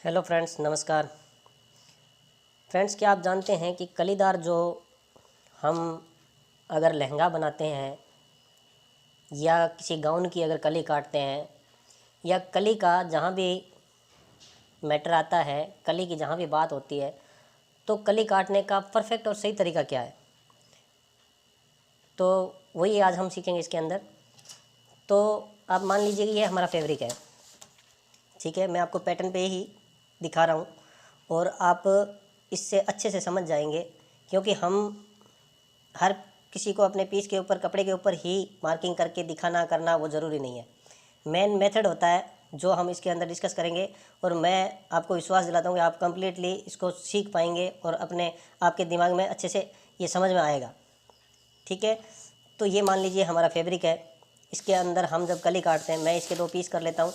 Hello friends, नमस्कार। Friends, क्या आप जानते हैं कि कलीदार जो हम अगर लहंगा बनाते हैं या किसी गाउन की अगर कली काटते हैं या कली का जहाँ भी मैटर आता है, कली की जहाँ भी बात होती है, तो कली काटने का परफेक्ट और सही तरीका क्या है, तो वही आज हम सीखेंगे इसके अंदर। तो आप मान लीजिए कि ये हमारा फैब्रिक है, ठीक है। मैं आपको पैटर्न पे ही दिखा रहा हूँ और आप इससे अच्छे से समझ जाएंगे, क्योंकि हम हर किसी को अपने पीस के ऊपर, कपड़े के ऊपर ही मार्किंग करके दिखाना करना वो ज़रूरी नहीं है। मेन मेथड होता है जो हम इसके अंदर डिस्कस करेंगे, और मैं आपको विश्वास दिलाता हूँ कि आप कंप्लीटली इसको सीख पाएंगे और अपने आपके दिमाग में अच्छे से ये समझ में आएगा, ठीक है। तो ये मान लीजिए हमारा फैब्रिक है, इसके अंदर हम जब कली काटते हैं, मैं इसके 2 पीस कर लेता हूँ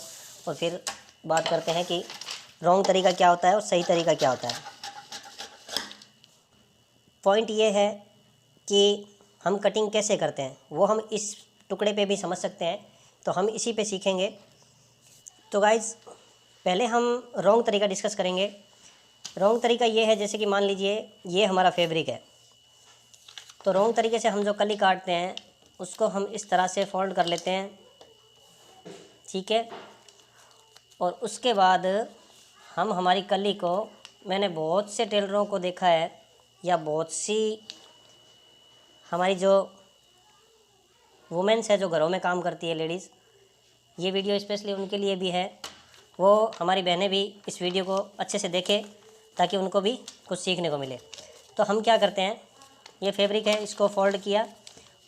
और फिर बात करते हैं कि रॉन्ग तरीका क्या होता है और सही तरीका क्या होता है। पॉइंट ये है कि हम कटिंग कैसे करते हैं वो हम इस टुकड़े पे भी समझ सकते हैं, तो हम इसी पे सीखेंगे। तो गाइज़, पहले हम रॉन्ग तरीका डिस्कस करेंगे। रॉन्ग तरीका ये है, जैसे कि मान लीजिए ये हमारा फैब्रिक है, तो रॉन्ग तरीके से हम जो कली काटते हैं उसको हम इस तरह से फोल्ड कर लेते हैं, ठीक है। और उसके बाद हम हमारी कली को, मैंने बहुत से टेलरों को देखा है या बहुत सी हमारी जो वुमेन्स है जो घरों में काम करती है, लेडीज़, ये वीडियो स्पेशली उनके लिए भी है। वो हमारी बहनें भी इस वीडियो को अच्छे से देखें ताकि उनको भी कुछ सीखने को मिले। तो हम क्या करते हैं, ये फैब्रिक है, इसको फोल्ड किया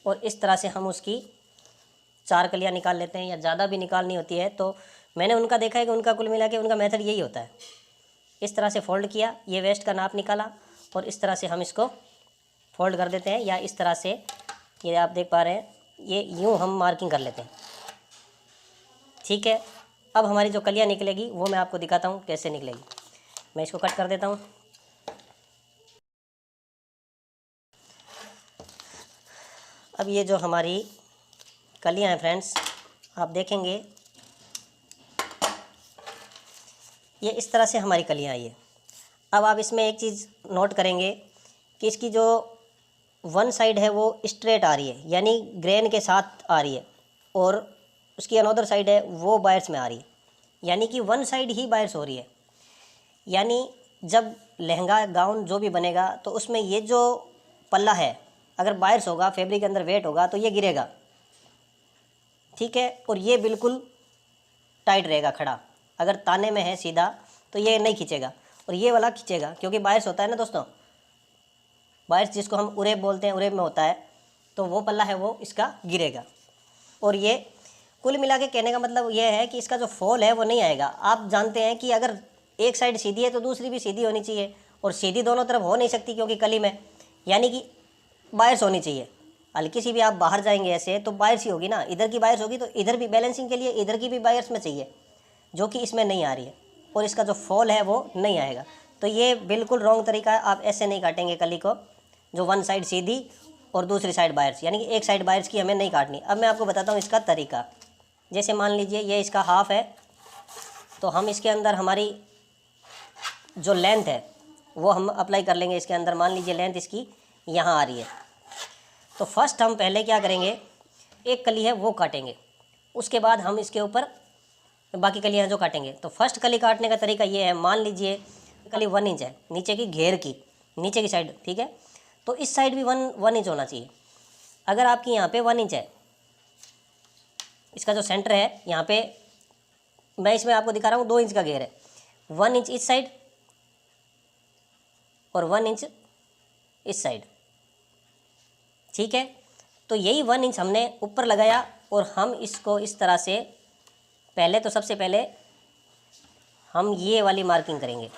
और इस तरह से हम उसकी 4 कलियाँ निकाल लेते हैं, या ज़्यादा भी निकालनी होती है। तो मैंने उनका देखा है कि उनका कुल मिला के उनका मेथड यही होता है। इस तरह से फोल्ड किया, ये वेस्ट का नाप निकाला और इस तरह से हम इसको फोल्ड कर देते हैं, या इस तरह से, ये आप देख पा रहे हैं, ये यूँ हम मार्किंग कर लेते हैं, ठीक है। अब हमारी जो कलियाँ निकलेगी वो मैं आपको दिखाता हूँ कैसे निकलेगी। मैं इसको कट कर देता हूँ। अब ये जो हमारी कलियाँ हैं फ्रेंड्स, आप देखेंगे ये इस तरह से हमारी कलियाँ आई है। अब आप इसमें एक चीज़ नोट करेंगे कि इसकी जो वन साइड है वो स्ट्रेट आ रही है, यानी ग्रेन के साथ आ रही है, और उसकी अनदर साइड है वो बायर्स में आ रही है, यानी कि वन साइड ही बायर्स हो रही है। यानी जब लहंगा गाउन जो भी बनेगा तो उसमें ये जो पल्ला है, अगर बायर्स होगा, फैब्रिक के अंदर वेट होगा, तो ये गिरेगा, ठीक है। और ये बिल्कुल टाइट रहेगा, खड़ा। अगर ताने में है सीधा तो ये नहीं खींचेगा, और ये वाला खींचेगा, क्योंकि बायर्स होता है ना दोस्तों, बायर्स जिसको हम उरेब बोलते हैं, उरेब में होता है, तो वो पल्ला है वो इसका गिरेगा। और ये कुल मिला के कहने का मतलब ये है कि इसका जो फॉल है वो नहीं आएगा। आप जानते हैं कि अगर एक साइड सीधी है तो दूसरी भी सीधी होनी चाहिए, और सीधी दोनों तरफ हो नहीं सकती क्योंकि कली में, यानी कि बायर्स होनी चाहिए। हल्की सी भी आप बाहर जाएंगे ऐसे तो बायर्स ही होगी ना, इधर की बायर्स होगी तो इधर भी बैलेंसिंग के लिए इधर की भी बायर्स में चाहिए, जो कि इसमें नहीं आ रही है, और इसका जो फॉल है वो नहीं आएगा। तो ये बिल्कुल रॉन्ग तरीका है। आप ऐसे नहीं काटेंगे कली को, जो वन साइड सीधी और दूसरी साइड बायर्स, यानी कि एक साइड बायर्स की हमें नहीं काटनी। अब मैं आपको बताता हूँ इसका तरीका। जैसे मान लीजिए ये इसका हाफ है, तो हम इसके अंदर हमारी जो लेंथ है वो हम अप्लाई कर लेंगे इसके अंदर। मान लीजिए लेंथ इसकी यहाँ आ रही है, तो फर्स्ट हम पहले क्या करेंगे, एक कली है वो काटेंगे, उसके बाद हम इसके ऊपर बाकी कलियाँ जो काटेंगे। तो फर्स्ट कली काटने का तरीका ये है, मान लीजिए कली 1 इंच है नीचे की घेर की, नीचे की साइड, ठीक है। तो इस साइड भी वन इंच होना चाहिए। अगर आपकी यहाँ पे 1 इंच है, इसका जो सेंटर है यहाँ पे, मैं इसमें आपको दिखा रहा हूँ 2 इंच का घेर है, 1 इंच इस साइड और 1 इंच इस साइड, ठीक है। तो यही 1 इंच हमने ऊपर लगाया, और हम इसको इस तरह से, पहले तो सबसे पहले हम ये वाली मार्किंग करेंगे,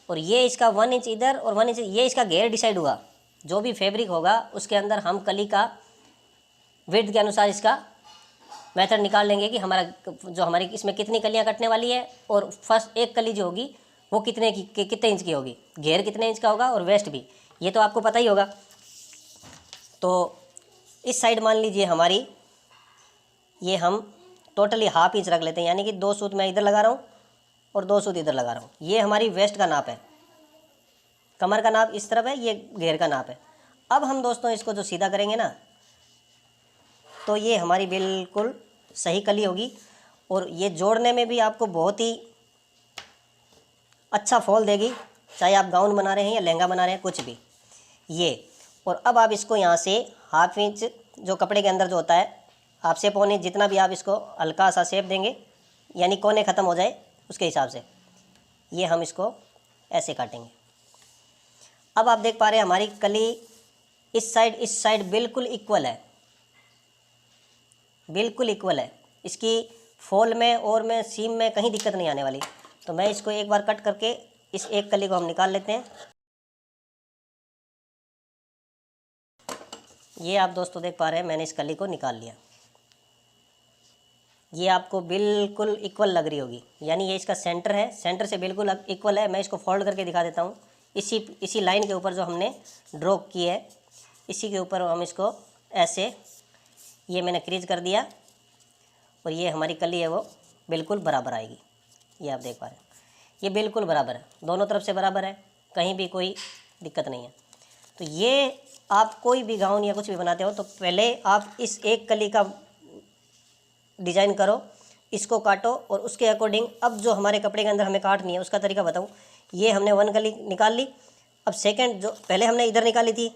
और ये इसका 1 इंच इधर और 1 इंच, ये इसका घेर डिसाइड हुआ। जो भी फैब्रिक होगा उसके अंदर हम कली का विड्थ के अनुसार इसका मेथड निकाल लेंगे कि हमारा जो हमारी इसमें कितनी कलियां कटने वाली है, और फर्स्ट एक कली जो होगी वो कितने इंच की होगी, घेर कितने इंच का होगा, और वेस्ट भी, ये तो आपको पता ही होगा। तो इस साइड मान लीजिए हमारी, ये हम टोटली हाफ इंच रख लेते हैं, यानी कि 2 सूत मैं इधर लगा रहा हूँ और 2 सूत इधर लगा रहा हूँ। ये हमारी वेस्ट का नाप है, कमर का नाप इस तरफ है, ये घेर का नाप है। अब हम दोस्तों इसको जो सीधा करेंगे ना, तो ये हमारी बिल्कुल सही कली होगी और ये जोड़ने में भी आपको बहुत ही अच्छा फॉल देगी, चाहे आप गाउन बना रहे हैं या लहंगा बना रहे हैं, कुछ भी ये। और अब आप इसको यहाँ से 1/2 इंच जो कपड़े के अंदर जो होता है, आप से पौने जितना भी आप इसको हल्का सा शेप देंगे, यानी कोने ख़त्म हो जाए उसके हिसाब से ये हम इसको ऐसे काटेंगे। अब आप देख पा रहे हैं हमारी कली इस साइड बिल्कुल इक्वल है, बिल्कुल इक्वल है। इसकी फॉल में और में सीम में कहीं दिक्कत नहीं आने वाली। तो मैं इसको एक बार कट करके इस एक कली को हम निकाल लेते हैं। ये आप दोस्तों देख पा रहे हैं मैंने इस कली को निकाल लिया। ये आपको बिल्कुल इक्वल लग रही होगी, यानी ये इसका सेंटर है, सेंटर से बिल्कुल इक्वल है। मैं इसको फोल्ड करके दिखा देता हूँ। इसी लाइन के ऊपर जो हमने ड्रॉ की है, इसी के ऊपर हम इसको ऐसे, ये मैंने क्रीज कर दिया और ये हमारी कली है वो बिल्कुल बराबर आएगी। ये आप देख पा रहे हैं ये बिल्कुल बराबर है, दोनों तरफ से बराबर है, कहीं भी कोई दिक्कत नहीं है। तो ये आप कोई भी गाउन या कुछ भी बनाते हो तो पहले आप इस एक कली का डिज़ाइन करो, इसको काटो और उसके अकॉर्डिंग अब जो हमारे कपड़े के अंदर हमें काटनी है उसका तरीका बताऊँ। ये हमने 1 कली निकाल ली। अब सेकंड जो पहले हमने इधर निकाली थी,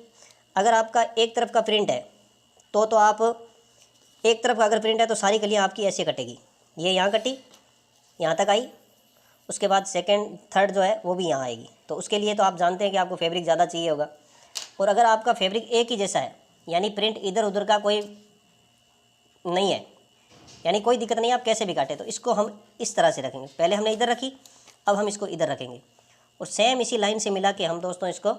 अगर आपका एक तरफ का प्रिंट है तो आप एक तरफ का अगर प्रिंट है तो सारी कलियाँ आपकी ऐसे कटेगी। ये यहाँ कटी, यहाँ तक आई, उसके बाद सेकंड थर्ड जो है वो भी यहाँ आएगी। तो उसके लिए तो आप जानते हैं कि आपको फैब्रिक ज़्यादा चाहिए होगा। और अगर आपका फैब्रिक एक ही जैसा है, यानी प्रिंट इधर उधर का कोई नहीं है, यानी कोई दिक्कत नहीं, आप कैसे भी काटें, तो इसको हम इस तरह से रखेंगे। पहले हमने इधर रखी, अब हम इसको इधर रखेंगे और सेम इसी लाइन से मिला के हम दोस्तों इसको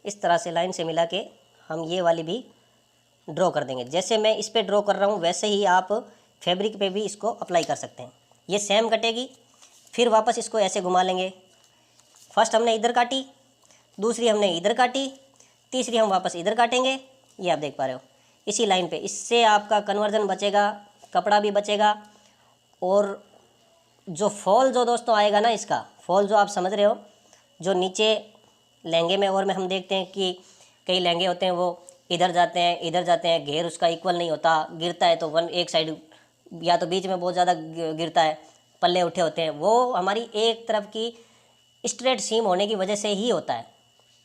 इस तरह से लाइन से मिला के हम ये वाली भी ड्रॉ कर देंगे। जैसे मैं इस पर ड्रॉ कर रहा हूँ वैसे ही आप फैब्रिक पे भी इसको अप्लाई कर सकते हैं। ये सेम कटेगी, फिर वापस इसको ऐसे घुमा लेंगे। फर्स्ट हमने इधर काटी, दूसरी हमने इधर काटी, तीसरी हम वापस इधर काटेंगे। ये आप देख पा रहे हो इसी लाइन पे। इससे आपका कन्वर्जन बचेगा, कपड़ा भी बचेगा और जो फॉल जो दोस्तों आएगा ना, इसका फॉल जो आप समझ रहे हो, जो नीचे लहंगे में और में हम देखते हैं कि कई लहंगे होते हैं वो इधर जाते हैं इधर जाते हैं, घेर उसका इक्वल नहीं होता, गिरता है तो एक साइड या तो बीच में बहुत ज़्यादा गिरता है, पल्ले उठे होते हैं, वो हमारी एक तरफ की स्ट्रेट सीम होने की वजह से ही होता है।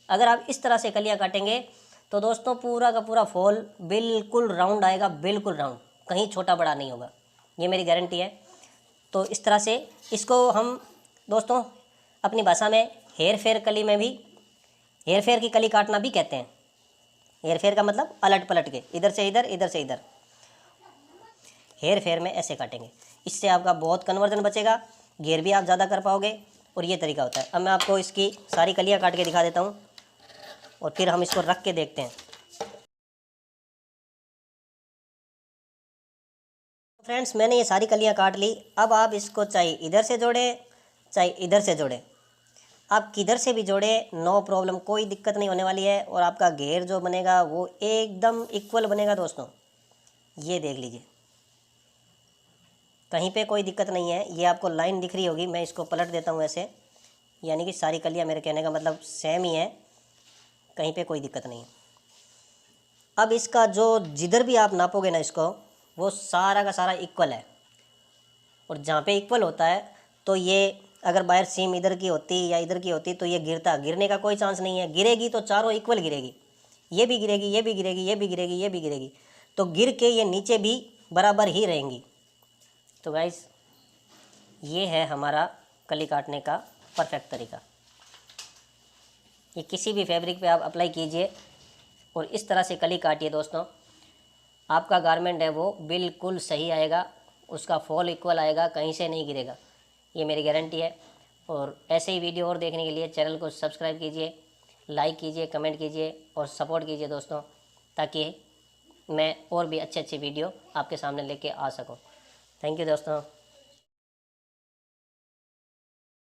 अगर आप इस तरह से कलियाँ काटेंगे तो दोस्तों पूरा का पूरा फॉल बिल्कुल राउंड आएगा, बिल्कुल राउंड, कहीं छोटा बड़ा नहीं होगा, ये मेरी गारंटी है। तो इस तरह से इसको हम दोस्तों अपनी भाषा में हेयर फेयर कली में भी, हेयर फेयर की कली काटना भी कहते हैं। हेयर फेयर का मतलब अलट पलट के, इधर से इधर, इधर से इधर, हेयर फेयर में ऐसे काटेंगे। इससे आपका बहुत कन्वर्जन बचेगा, घेर भी आप ज़्यादा कर पाओगे और ये तरीका होता है। अब मैं आपको इसकी सारी कलियाँ काट के दिखा देता हूँ और फिर हम इसको रख के देखते हैं। फ्रेंड्स मैंने ये सारी कलियाँ काट ली। अब आप इसको चाहे इधर से जोड़ें चाहे इधर से जोड़ें, आप किधर से भी जोड़ें, नो प्रॉब्लम, कोई दिक्कत नहीं होने वाली है और आपका घेर जो बनेगा वो एकदम इक्वल बनेगा दोस्तों। ये देख लीजिए, कहीं पे कोई दिक्कत नहीं है। ये आपको लाइन दिख रही होगी, मैं इसको पलट देता हूँ ऐसे, यानी कि सारी कलियाँ, मेरे कहने का मतलब सेम ही है, कहीं पे कोई दिक्कत नहीं है। अब इसका जो जिधर भी आप नापोगे ना इसको, वो सारा का सारा इक्वल है। और जहाँ पे इक्वल होता है तो ये अगर बाहर सीम इधर की होती या इधर की होती तो ये गिरने का कोई चांस नहीं है। गिरेगी तो चारों इक्वल गिरेगी, ये भी गिरेगी, ये भी गिरेगी, ये भी गिरेगी, ये भी गिरेगी, तो गिर के ये नीचे भी बराबर ही रहेंगी। तो गाइस ये है हमारा कली काटने का परफेक्ट तरीका। ये किसी भी फैब्रिक पे आप अप्लाई कीजिए और इस तरह से कली काटिए दोस्तों, आपका गारमेंट है वो बिल्कुल सही आएगा, उसका फॉल इक्वल आएगा, कहीं से नहीं गिरेगा, ये मेरी गारंटी है। और ऐसे ही वीडियो और देखने के लिए चैनल को सब्सक्राइब कीजिए, लाइक कीजिए, कमेंट कीजिए और सपोर्ट कीजिए दोस्तों, ताकि मैं और भी अच्छे अच्छे वीडियो आपके सामने लेके आ सकूं। थैंक यू दोस्तों।